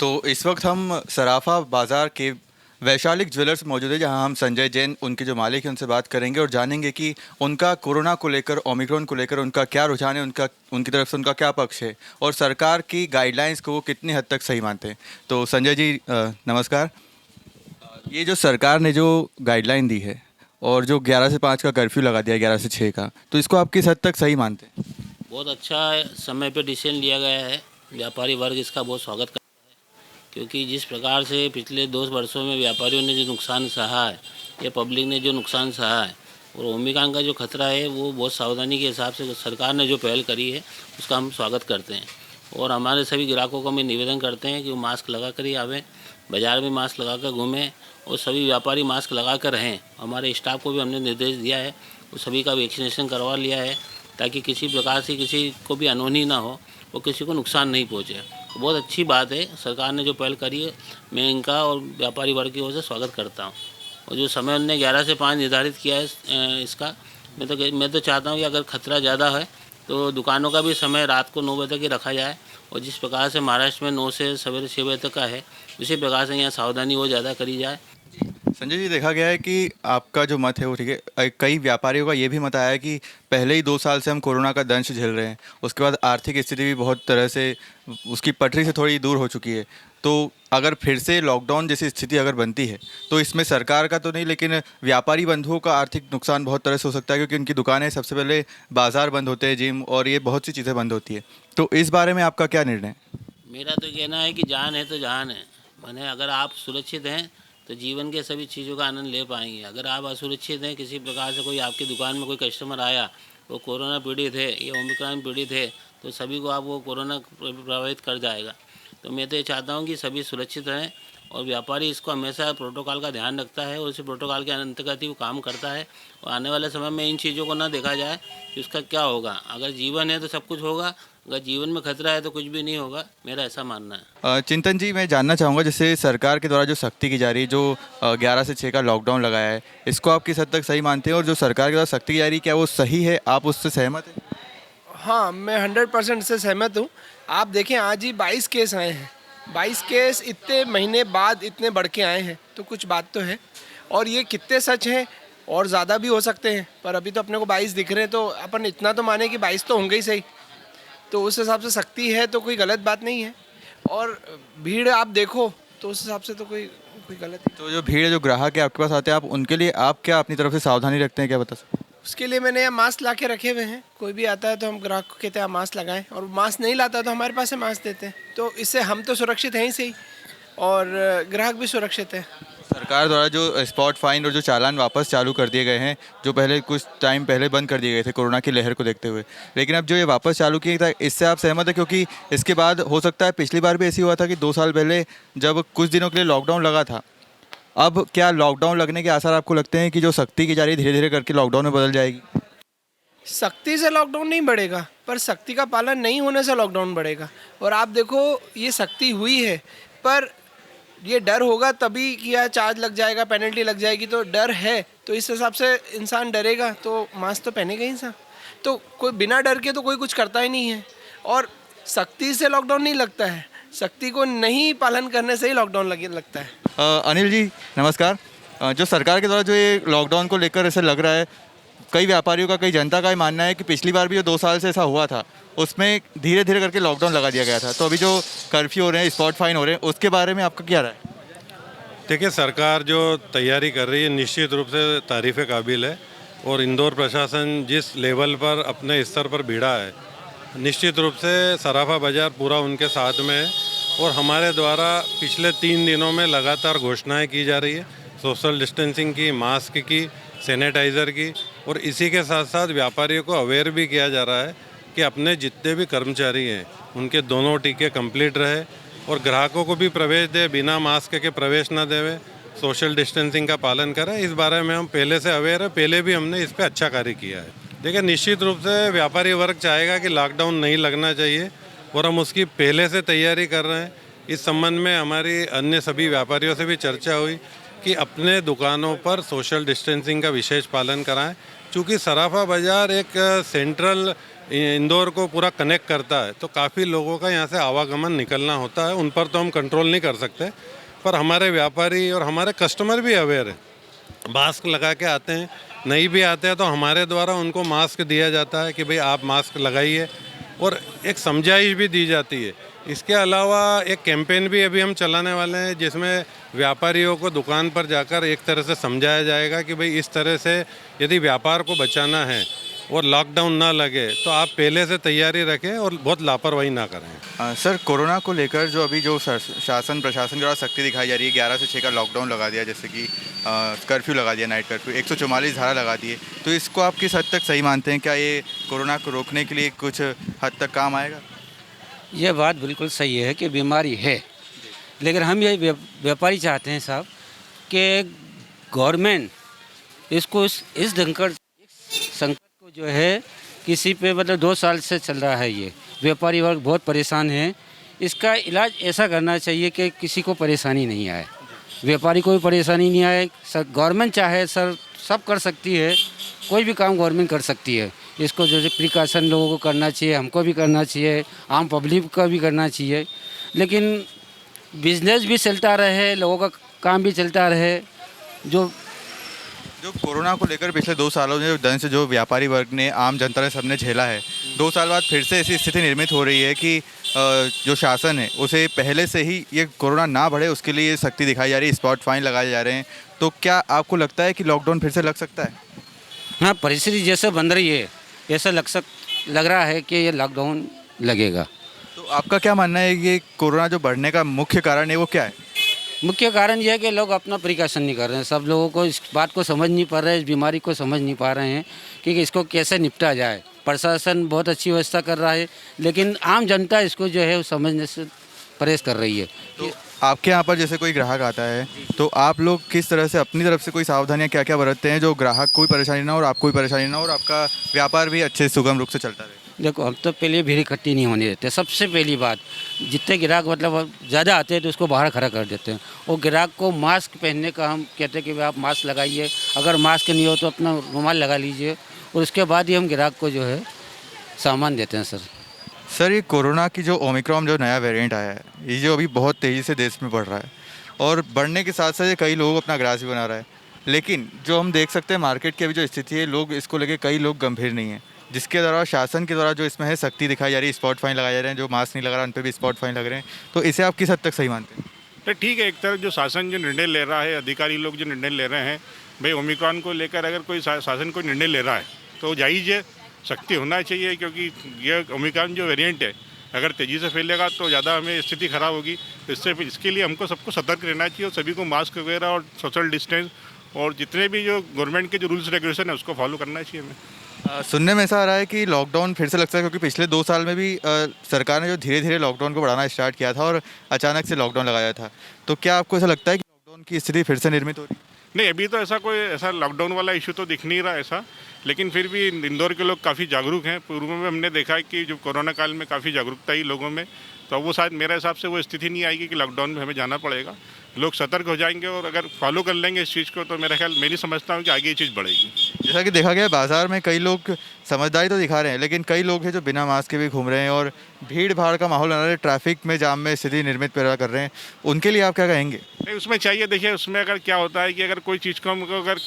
तो इस वक्त हम सराफा बाजार के वैशालिक ज्वेलर्स मौजूद है, जहां हम संजय जैन, उनके जो मालिक हैं, उनसे बात करेंगे और जानेंगे कि उनका कोरोना को लेकर, ओमिक्रॉन को लेकर उनका क्या रुझान है, उनकी तरफ से उनका क्या पक्ष है और सरकार की गाइडलाइंस को वो कितनी हद तक सही मानते हैं। तो संजय जी नमस्कार। ये जो सरकार ने जो गाइडलाइन दी है और जो 11 से 5 का कर्फ्यू लगा दिया, 11 से 6 का, तो इसको आप किस हद तक सही मानते हैं? बहुत अच्छा समय पे डिसीजन लिया गया है। व्यापारी वर्ग इसका बहुत स्वागत करता है, क्योंकि जिस प्रकार से पिछले 2 वर्षों में व्यापारियों ने जो नुकसान सहा है या पब्लिक ने जो नुकसान सहा है, और ओमिक्रॉन का जो खतरा है, वो बहुत सावधानी के हिसाब से सरकार ने जो पहल करी है उसका हम स्वागत करते हैं। और हमारे सभी ग्राहकों को हम निवेदन करते हैं कि वो मास्क लगा कर ही आवें, बाज़ार में मास्क लगा कर घूमें और सभी व्यापारी मास्क लगा कर रहें। हमारे स्टाफ को भी हमने निर्देश दिया है, वो सभी का वैक्सीनेशन करवा लिया है, ताकि किसी प्रकार से किसी को भी अनहोनी ना हो और किसी को नुकसान नहीं पहुँचे। तो बहुत अच्छी बात है, सरकार ने जो पहल करी है, मैं इनका और व्यापारी वर्ग की ओर से स्वागत करता हूँ। और जो समय उन्होंने 11 से 5 निर्धारित किया है इसका, मैं तो चाहता हूँ कि अगर खतरा ज़्यादा है तो दुकानों का भी समय रात को 9 बजे तक ही रखा जाए, और जिस प्रकार से महाराष्ट्र में 9 से सवेरे 6 बजे तक का है, उसी प्रकार से यहाँ सावधानी वो ज़्यादा करी जाए। संजय जी, देखा गया है कि आपका जो मत है वो ठीक है। कई व्यापारियों का ये भी मत आया है कि पहले ही 2 साल से हम कोरोना का दंश झेल रहे हैं, उसके बाद आर्थिक स्थिति भी बहुत तरह से उसकी पटरी से थोड़ी दूर हो चुकी है। तो अगर फिर से लॉकडाउन जैसी स्थिति अगर बनती है तो इसमें सरकार का तो नहीं, लेकिन व्यापारी बंधुओं का आर्थिक नुकसान बहुत तरह से हो सकता है, क्योंकि उनकी दुकानें सबसे पहले बाज़ार बंद होते हैं, जिम और ये बहुत सी चीज़ें बंद होती है। तो इस बारे में आपका क्या निर्णय है? मेरा तो कहना है कि जान है तो जहान है। माने अगर आप सुरक्षित हैं तो जीवन के सभी चीज़ों का आनंद ले पाएंगे। अगर आप असुरक्षित हैं, किसी प्रकार से कोई आपकी दुकान में कोई कस्टमर आया, वो कोरोना पीड़ित है या ओमिक्रॉन पीड़ित है, तो सभी को आप वो कोरोना प्रभावित कर जाएगा। तो मैं तो ये चाहता हूँ कि सभी सुरक्षित रहें, और व्यापारी इसको हमेशा प्रोटोकॉल का ध्यान रखता है और उसी प्रोटोकॉल के अंतर्गत ही वो काम करता है। और आने वाले समय में इन चीज़ों को ना देखा जाए कि उसका क्या होगा। अगर जीवन है तो सब कुछ होगा, अगर जीवन में खतरा है तो कुछ भी नहीं होगा, मेरा ऐसा मानना है। चिंतन जी, मैं जानना चाहूँगा, जैसे सरकार के द्वारा जो सख्ती की जा रही है, जो 11 से 6 का लॉकडाउन लगाया है, इसको आप किस हद तक सही मानते हैं? और जो सरकार के द्वारा सख्ती की जा रही है, क्या वो सही है? आप उससे सहमत हैं? हाँ, मैं 100% से सहमत हूँ। आप देखें, आज ही 22 केस आए हैं। 22 केस इतने महीने बाद इतने बढ़ के आए हैं, तो कुछ बात तो है। और ये कितने सच हैं और ज़्यादा भी हो सकते हैं, पर अभी तो अपने को 22 दिख रहे हैं, तो अपन इतना तो माने कि 22 तो होंगे ही सही। तो उस हिसाब से सख्ती है तो कोई गलत बात नहीं है। और भीड़ आप देखो तो उस हिसाब से तो कोई गलत नहीं। तो जो भीड़, जो ग्राहक है आपके पास आते हैं, आप उनके लिए आप क्या अपनी तरफ से सावधानी रखते हैं, क्या बता सकते हैं? उसके लिए मैंने यहाँ मास्क ला के रखे हुए हैं। कोई भी आता है तो हम ग्राहक को कहते हैं मास्क लगाएं, और मास्क नहीं लाता तो हमारे पास से मास्क देते हैं। तो इससे हम तो सुरक्षित हैं ही सही, और ग्राहक भी सुरक्षित है। सरकार द्वारा जो स्पॉट फाइन और जो चालान वापस चालू कर दिए गए हैं, जो पहले कुछ टाइम पहले बंद कर दिए गए थे कोरोना की लहर को देखते हुए, लेकिन अब जो ये वापस चालू किए था, इससे आप सहमत है? क्योंकि इसके बाद हो सकता है, पिछली बार भी ऐसी हुआ था कि 2 साल पहले जब कुछ दिनों के लिए लॉकडाउन लगा था, अब क्या लॉकडाउन लगने के आसार आपको लगते हैं कि जो सख्ती की जा रही है धीरे धीरे करके लॉकडाउन में बदल जाएगी? सख्ती से लॉकडाउन नहीं बढ़ेगा, पर सख्ती का पालन नहीं होने से लॉकडाउन बढ़ेगा। और आप देखो, ये सख्ती हुई है, पर ये डर होगा तभी कि यार चार्ज लग जाएगा, पेनल्टी लग जाएगी, तो डर है। तो इस हिसाब से इंसान डरेगा तो मास्क तो पहनेगा ही इंसान। तो कोई बिना डर के तो कोई कुछ करता ही नहीं है। और सख्ती से लॉकडाउन नहीं लगता है, सख्ती को नहीं पालन करने से ही लॉकडाउन लगता है। अनिल जी नमस्कार। जो सरकार के द्वारा जो ये लॉकडाउन को लेकर ऐसा लग रहा है, कई व्यापारियों का, कई जनता का ये मानना है कि पिछली बार भी जो 2 साल से ऐसा हुआ था, उसमें धीरे धीरे करके लॉकडाउन लगा दिया गया था। तो अभी जो कर्फ्यू हो रहे हैं, स्पॉट फाइन हो रहे हैं, उसके बारे में आपका क्या राय है? देखिए, सरकार जो तैयारी कर रही है निश्चित रूप से तारीफ़ काबिल है, और इंदौर प्रशासन जिस लेवल पर अपने स्तर पर भिड़ा है, निश्चित रूप से सराफा बाज़ार पूरा उनके साथ में है। और हमारे द्वारा पिछले 3 दिनों में लगातार घोषणाएं की जा रही है, सोशल डिस्टेंसिंग की, मास्क की, सैनिटाइज़र की, और इसी के साथ साथ व्यापारियों को अवेयर भी किया जा रहा है कि अपने जितने भी कर्मचारी हैं उनके दोनों टीके कंप्लीट रहे और ग्राहकों को भी प्रवेश दे, बिना मास्क के प्रवेश ना देवे, सोशल डिस्टेंसिंग का पालन करें। इस बारे में हम पहले से अवेयर है, पहले भी हमने इस पर अच्छा कार्य किया है। देखिए, निश्चित रूप से व्यापारी वर्ग चाहेगा कि लॉकडाउन नहीं लगना चाहिए और हम उसकी पहले से तैयारी कर रहे हैं। इस संबंध में हमारी अन्य सभी व्यापारियों से भी चर्चा हुई कि अपने दुकानों पर सोशल डिस्टेंसिंग का विशेष पालन कराएं। चूँकि सराफा बाज़ार एक सेंट्रल इंदौर को पूरा कनेक्ट करता है, तो काफ़ी लोगों का यहाँ से आवागमन निकलना होता है। उन पर तो हम कंट्रोल नहीं कर सकते, पर हमारे व्यापारी और हमारे कस्टमर भी अवेयर है, मास्क लगा के आते हैं। नहीं भी आते हैं तो हमारे द्वारा उनको मास्क दिया जाता है कि भाई आप मास्क लगाइए, और एक समझाइश भी दी जाती है। इसके अलावा एक कैंपेन भी अभी हम चलाने वाले हैं, जिसमें व्यापारियों को दुकान पर जाकर एक तरह से समझाया जाएगा कि भाई इस तरह से यदि व्यापार को बचाना है और लॉकडाउन ना लगे तो आप पहले से तैयारी रखें और बहुत लापरवाही ना करें। सर, कोरोना को लेकर जो अभी जो शासन प्रशासन द्वारा सख्ती दिखाई जा रही है, 11 से 6 का लॉकडाउन लगा दिया, जैसे कि कर्फ्यू लगा दिया, नाइट कर्फ्यू, 144 धारा लगा दिए, तो इसको आप किस हद तक सही मानते हैं? क्या ये कोरोना को रोकने के लिए कुछ हद तक काम आएगा? ये बात बिल्कुल सही है कि बीमारी है, लेकिन हम ये व्यापारी चाहते हैं साहब कि गवर्नमेंट इसको इस संकट को जो है किसी पे, मतलब 2 साल से चल रहा है, ये व्यापारी वर्ग बहुत परेशान है। इसका इलाज ऐसा करना चाहिए कि किसी को परेशानी नहीं आए, व्यापारी को भी परेशानी नहीं आए। गवर्नमेंट चाहे सर सब कर सकती है, कोई भी काम गवर्नमेंट कर सकती है। इसको जो प्रिकॉशन लोगों को करना चाहिए, हमको भी करना चाहिए, आम पब्लिक का भी करना चाहिए, लेकिन बिजनेस भी चलता रहे, लोगों का काम भी चलता रहे। जो कोरोना को लेकर पिछले 2 सालों में जो दंश जो व्यापारी वर्ग ने, आम जनता ने, सबने झेला है, 2 साल बाद फिर से ऐसी स्थिति निर्मित हो रही है कि जो शासन है उसे पहले से ही ये कोरोना ना बढ़े उसके लिए सख्ती दिखाई जा रही है, स्पॉट फाइन लगाए जा रहे हैं। तो क्या आपको लगता है कि लॉकडाउन फिर से लग सकता है? हाँ, परिस्थिति जैसे बन रही है ऐसा लग रहा है कि ये लॉकडाउन लगेगा। तो आपका क्या मानना है, ये कोरोना जो बढ़ने का मुख्य कारण है वो क्या है? मुख्य कारण यह है कि लोग अपना प्रिकॉशन नहीं कर रहे हैं। सब लोगों को इस बात को समझ नहीं पा रहे हैं, इस बीमारी को समझ नहीं पा रहे हैं कि इसको कैसे निपटा जाए। प्रशासन बहुत अच्छी व्यवस्था कर रहा है, लेकिन आम जनता इसको जो है समझने से परहेज कर रही है। तो आपके यहाँ पर जैसे कोई ग्राहक आता है तो आप लोग किस तरह से अपनी तरफ से कोई सावधानियाँ क्या क्या बरतते हैं जो ग्राहक को भी परेशानी ना हो और आपको भी परेशानी ना हो और आपका व्यापार भी अच्छे सुगम रूप से चलता रहे? देखो, हम तो पहले भीड़ इकट्ठी नहीं होने देते। सबसे पहली बात, जितने ग्राहक मतलब ज़्यादा आते हैं तो उसको बाहर खड़ा कर देते हैं। और ग्राहक को मास्क पहनने का हम कहते हैं कि आप मास्क लगाइए, अगर मास्क नहीं हो तो अपना रुमाल लगा लीजिए, और उसके बाद ही हम ग्राहक को जो है सामान देते हैं। सर, ये कोरोना की जो ओमिक्रॉन जो नया वेरिएंट आया है, ये जो अभी बहुत तेज़ी से देश में बढ़ रहा है और बढ़ने के साथ साथ ये कई लोगों को अपना ग्रास भी बना रहा है, लेकिन जो हम देख सकते हैं मार्केट की अभी जो स्थिति है, लोग इसको लेके कई लोग गंभीर नहीं हैं, जिसके द्वारा शासन के द्वारा जो इसमें है सख्ती दिखाई जा रही है, स्पॉट फाइन लगाए जा रहे हैं, जो मास्क नहीं लगा रहा उन पर भी स्पॉट फाइन लग रहे हैं। तो इसे आप किस हद तक सही मानते हैं? तो ठीक है, एक तरफ जो शासन जो निर्णय ले रहा है, अधिकारी लोग जो निर्णय ले रहे हैं, भाई ओमिक्रॉन को लेकर अगर कोई शासन कोई निर्णय ले रहा है तो जायज़ है, सख्ती होना चाहिए, क्योंकि ये ओमिक्रॉन जो वेरिएंट है अगर तेज़ी से फैलेगा तो ज़्यादा हमें स्थिति ख़राब होगी। तो इसके लिए हमको सबको सतर्क रहना चाहिए और सभी को मास्क वगैरह और सोशल डिस्टेंस और जितने भी जो गवर्नमेंट के जो रूल्स रेगुलेशन है उसको फॉलो करना चाहिए हमें। सुनने में ऐसा आ रहा है कि लॉकडाउन फिर से लगता है, क्योंकि पिछले 2 साल में भी सरकार ने जो धीरे धीरे लॉकडाउन को बढ़ाना स्टार्ट किया था और अचानक से लॉकडाउन लगाया था, तो क्या आपको ऐसा लगता है कि लॉकडाउन की स्थिति फिर से निर्मित हो रही है? नहीं, अभी तो ऐसा लॉकडाउन वाला इशू तो दिख नहीं रहा ऐसा, लेकिन फिर भी इंदौर के लोग काफ़ी जागरूक हैं। पूर्व में हमने देखा है कि जो कोरोना काल में काफ़ी जागरूकता आई लोगों में, तो वो शायद मेरे हिसाब से वो स्थिति नहीं आएगी कि लॉकडाउन में हमें जाना पड़ेगा। लोग सतर्क हो जाएंगे और अगर फॉलो कर लेंगे इस चीज़ को तो मेरा ख्याल, मेरी समझता हूँ कि आगे ये चीज़ बढ़ेगी। जैसा कि देखा गया बाज़ार में कई लोग समझदारी तो दिखा रहे हैं, लेकिन कई लोग हैं जो बिना मास्क के भी घूम रहे हैं और भीड़ भाड़ का माहौल बना रहे हैं, ट्रैफिक में जाम में स्थिति निर्मित पैदा कर रहे हैं। उनके लिए आप क्या कहेंगे? नहीं, उसमें चाहिए, देखिए उसमें अगर क्या होता है कि अगर कोई चीज़ को हमको अगर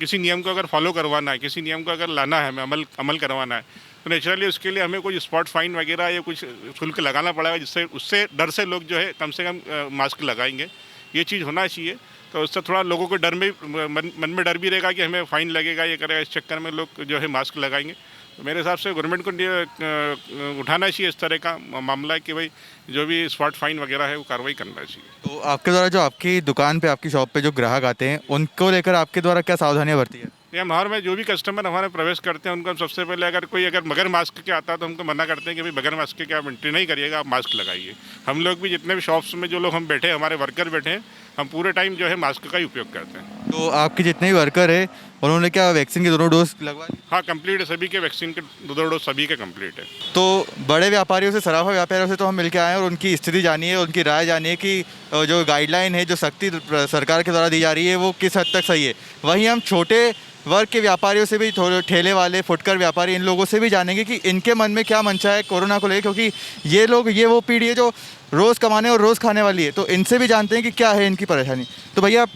किसी नियम को अगर फॉलो करवाना है, किसी नियम को अगर लाना है, हमें अमल करवाना है, तो नेचुरली उसके लिए हमें कुछ स्पॉट फाइन वगैरह या कुछ शुल्क लगाना पड़ेगा, जिससे उससे डर से लोग जो है कम से कम मास्क लगाएंगे। ये चीज़ होना चाहिए, तो उससे थोड़ा लोगों को डर में मन में डर भी रहेगा कि हमें फ़ाइन लगेगा, ये करेगा, इस चक्कर में लोग जो है मास्क लगाएंगे। तो मेरे हिसाब से गवर्नमेंट को उठाना चाहिए इस तरह का मामला कि भाई जो भी स्पॉट फाइन वगैरह है वो कार्रवाई करना चाहिए। तो आपके द्वारा जो आपकी दुकान पे, आपकी शॉप पे जो ग्राहक आते हैं, उनको लेकर आपके द्वारा क्या सावधानियाँ बरती है? यहाँ माहौल में जो भी कस्टमर हमारे प्रवेश करते हैं उनको हम सबसे पहले अगर बगैर मास्क के आता है तो हमको मना करते हैं कि भाई बगैर मास्क के आप एंट्री नहीं करिएगा, आप मास्क लगाइए। हम लोग भी जितने भी शॉप्स में जो लोग हम बैठे, हमारे वर्कर बैठे हैं, हम पूरे टाइम जो है मास्क का ही उपयोग करते हैं। तो आपके जितने भी वर्कर है उन्होंने क्या वैक्सीन के दोनों डोज लगवा ली? हाँ, कंप्लीट है, सभी के वैक्सीन के 2 डोज सभी के कंप्लीट है। तो बड़े व्यापारियों से, सराफा व्यापारियों से तो हम मिलकर आए हैं और उनकी स्थिति जानिए, उनकी राय जानिए कि जो गाइडलाइन है, जो सख्ती सरकार के द्वारा दी जा रही है, वो किस हद तक सही है। वहीं हम छोटे वर्ग के व्यापारियों से भी, थोड़े ठेले वाले, फुटकर व्यापारी, इन लोगों से भी जानेंगे कि इनके मन में क्या मंशा है कोरोना को लेकर, क्योंकि ये वो पीढ़ी है जो रोज़ कमाने और रोज़ खाने वाली है। तो इनसे भी जानते हैं कि क्या है इनकी परेशानी। तो भैया,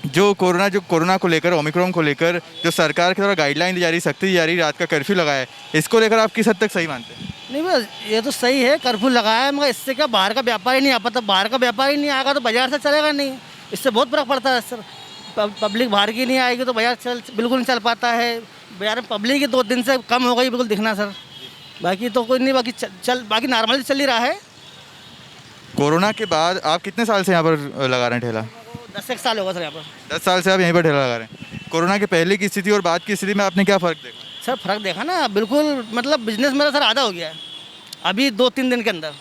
जो कोरोना को लेकर, ओमिक्रॉन को लेकर जो सरकार के द्वारा गाइडलाइन दी जा रही, सख्ती दी जा रही, रात का कर्फ्यू लगाया है, इसको लेकर आप किस हद तक सही मानते हैं? नहीं बस ये तो सही है, कर्फ्यू लगाया है, मगर इससे क्या बाहर का व्यापारी नहीं आ पाता। बाहर का व्यापारी नहीं आएगा तो बाजार से चलेगा नहीं, इससे बहुत फर्क पड़ता है सर। पब्लिक बाहर की नहीं आएगी तो बाजार बिल्कुल नहीं चल पाता है। बाजार में पब्लिक ही 2 दिन से कम हो गई बिल्कुल दिखना सर। बाकी तो कोई नहीं, बाकी नॉर्मली चल ही रहा है। कोरोना के बाद आप कितने साल से यहाँ पर लगा रहे हैं ठेला? 10 साल होगा सर यहाँ पर। 10 साल से आप यहीं पर ठेला लगा रहे हैं। कोरोना के पहले की स्थिति और बाद की स्थिति में आपने क्या फ़र्क देखा? सर फ़र्क देखा ना, बिल्कुल मतलब बिजनेस मेरा सर आधा हो गया है अभी 2-3 दिन के अंदर।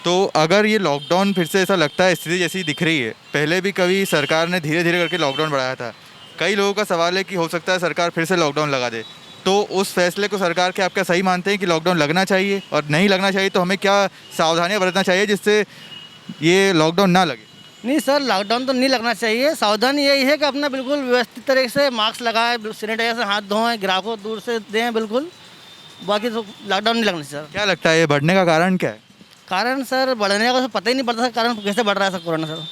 तो अगर ये लॉकडाउन फिर से ऐसा लगता है, स्थिति जैसी दिख रही है, पहले भी कभी सरकार ने धीरे धीरे करके लॉकडाउन बढ़ाया था, कई लोगों का सवाल है कि हो सकता है सरकार फिर से लॉकडाउन लगा दे। तो उस फैसले को सरकार के आप क्या सही मानते हैं कि लॉकडाउन लगना चाहिए, और नहीं लगना चाहिए तो हमें क्या सावधानियाँ बरतना चाहिए जिससे ये लॉकडाउन ना लगे? नहीं सर, लॉकडाउन तो नहीं लगना चाहिए। सावधानी यही है कि अपना बिल्कुल व्यवस्थित तरीके से मास्क लगाए, सैनिटाइजर से हाथ धोएं, ग्राहकों को दूर से दें बिल्कुल। बाकी तो लॉकडाउन नहीं लगना चाहिए सर। क्या लगता है ये बढ़ने का कारण क्या है? कारण सर बढ़ने का तो पता ही नहीं पड़ता सर, कारण कैसे बढ़ रहा है सर कोरोना सर।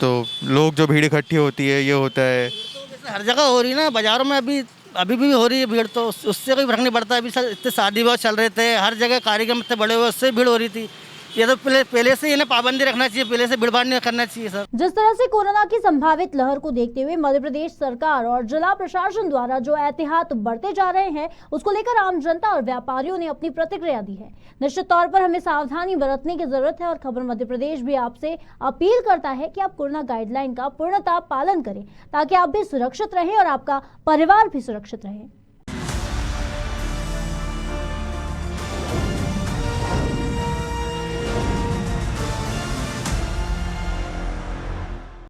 तो लोग जो भीड़ इकट्ठी होती है, ये होता है तो हर जगह हो रही है ना, बाज़ारों में अभी भी हो रही है भीड़, तो उससे कोई फर्क नहीं पड़ता। अभी सर इतने शादी विवाह चल रहे थे, हर जगह कार्यक्रम इतने बड़े हुए, उससे भीड़ हो रही थी। ये तो पहले से इन्हें पाबंदी रखना चाहिए, पहले से भीड़ भाड़ नहीं करना चाहिए सर। जिस तरह से कोरोना की संभावित लहर को देखते हुए मध्य प्रदेश सरकार और जिला प्रशासन द्वारा जो एहतियात बढ़ते जा रहे हैं, उसको लेकर आम जनता और व्यापारियों ने अपनी प्रतिक्रिया दी है। निश्चित तौर पर हमें सावधानी बरतने की जरूरत है और खबर मध्य प्रदेश भी आपसे अपील करता है कि आप कोरोना गाइडलाइन का पूर्णतः पालन करें ताकि आप भी सुरक्षित रहें और आपका परिवार भी सुरक्षित रहे।